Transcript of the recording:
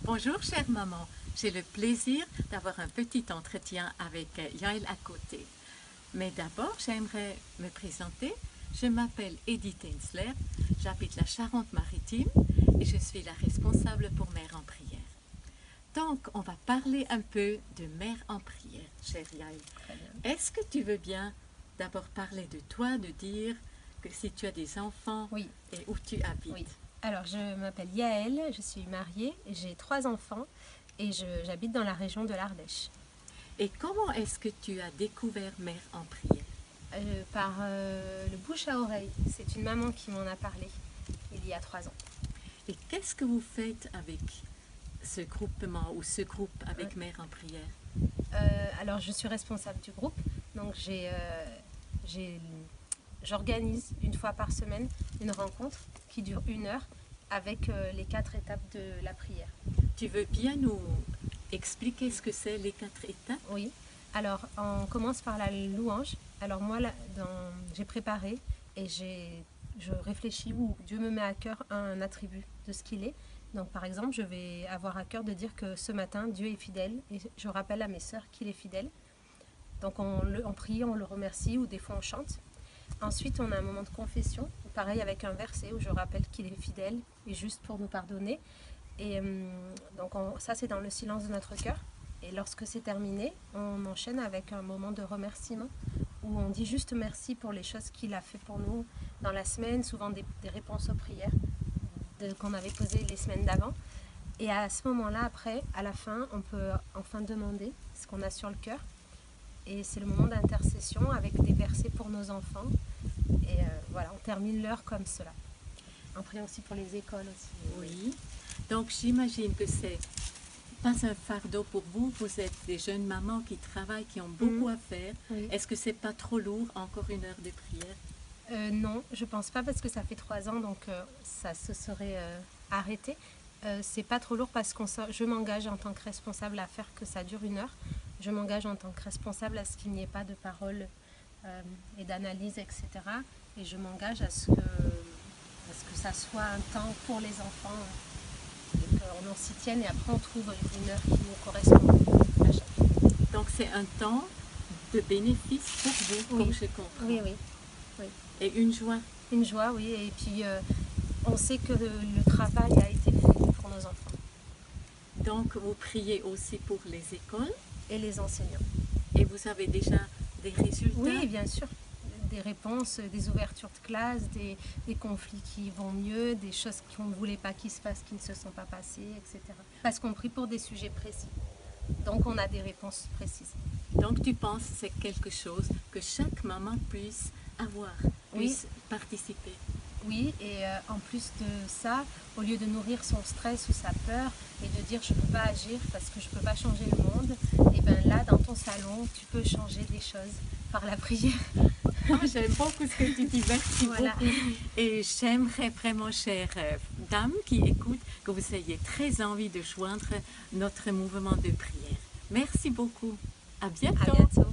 Bonjour chère maman, j'ai le plaisir d'avoir un petit entretien avec Yael à côté. Mais d'abord, j'aimerais me présenter. Je m'appelle Edith Hensler, j'habite la Charente-Maritime et je suis la responsable pour Mère en prière. Donc, on va parler un peu de Mère en prière, chère Yael. Est-ce que tu veux bien d'abord parler de toi, de dire que si tu as des enfants Oui. et où tu habites? Oui. Alors, je m'appelle Yael, je suis mariée, j'ai 3 enfants et j'habite dans la région de l'Ardèche. Et comment est-ce que tu as découvert Mère en prière? Par le bouche à oreille. C'est une maman qui m'en a parlé il y a 3 ans. Et qu'est-ce que vous faites avec ce groupement ou ce groupe avec Mère en prière? Alors, je suis responsable du groupe, donc j'organise une fois par semaine une rencontre qui dure 1 heure avec les 4 étapes de la prière. Tu veux bien nous expliquer ce que c'est les 4 étapes? Oui. Alors, on commence par la louange. Alors moi, j'ai préparé et je réfléchis où Dieu me met à cœur un attribut de ce qu'il est. Donc par exemple, je vais avoir à cœur de dire que ce matin, Dieu est fidèle et je rappelle à mes sœurs qu'il est fidèle. Donc on prie, on le remercie ou des fois on chante. Ensuite, on a un moment de confession, pareil avec un verset où je rappelle qu'il est fidèle et juste pour nous pardonner. Et donc ça, c'est dans le silence de notre cœur. Et lorsque c'est terminé, on enchaîne avec un moment de remerciement où on dit juste merci pour les choses qu'il a fait pour nous dans la semaine, souvent des réponses aux prières qu'on avait posées les semaines d'avant. Et à ce moment-là, après, à la fin, on peut enfin demander ce qu'on a sur le cœur. Et c'est le moment d'intercession avec des versets pour nos enfants. Et voilà, on termine l'heure comme cela. On prie aussi pour les écoles aussi. Oui. Donc j'imagine que c'est pas un fardeau pour vous. Vous êtes des jeunes mamans qui travaillent, qui ont beaucoup à faire. Oui. Est-ce que c'est pas trop lourd, encore 1 heure de prière? Non, je pense pas parce que ça fait 3 ans, donc ça se serait arrêté. C'est pas trop lourd parce que je m'engage en tant que responsable à faire que ça dure 1 heure. Je m'engage en tant que responsable à ce qu'il n'y ait pas de paroles et d'analyse, etc. Et je m'engage à ce que ça soit un temps pour les enfants et qu'on en s'y tienne et après on trouve 1 heure qui nous correspond à chacun. Donc c'est un temps de bénéfice pour vous, Oui. comme je comprends. Oui. Et une joie. Une joie, oui. Et puis on sait que le travail a été fait pour nos enfants. Donc vous priez aussi pour les écoles Et les enseignants. et vous avez déjà des résultats? Oui, bien sûr. Des réponses, des ouvertures de classe, des conflits qui vont mieux, des choses qu'on ne voulait pas qu'ils se passent, qui ne se sont pas passées, etc. Parce qu'on prie pour des sujets précis. Donc on a des réponses précises. Donc tu penses que c'est quelque chose que chaque maman puisse avoir, puisse participer? Oui, et en plus de ça, au lieu de nourrir son stress ou sa peur et de dire je ne peux pas agir parce que je ne peux pas changer le monde, et bien là, dans ton salon, tu peux changer des choses par la prière. J'aime beaucoup ce que tu dis, merci Voilà. beaucoup. Et j'aimerais vraiment, chère dame qui écoute, que vous ayez très envie de joindre notre mouvement de prière. Merci beaucoup. À bientôt. À bientôt.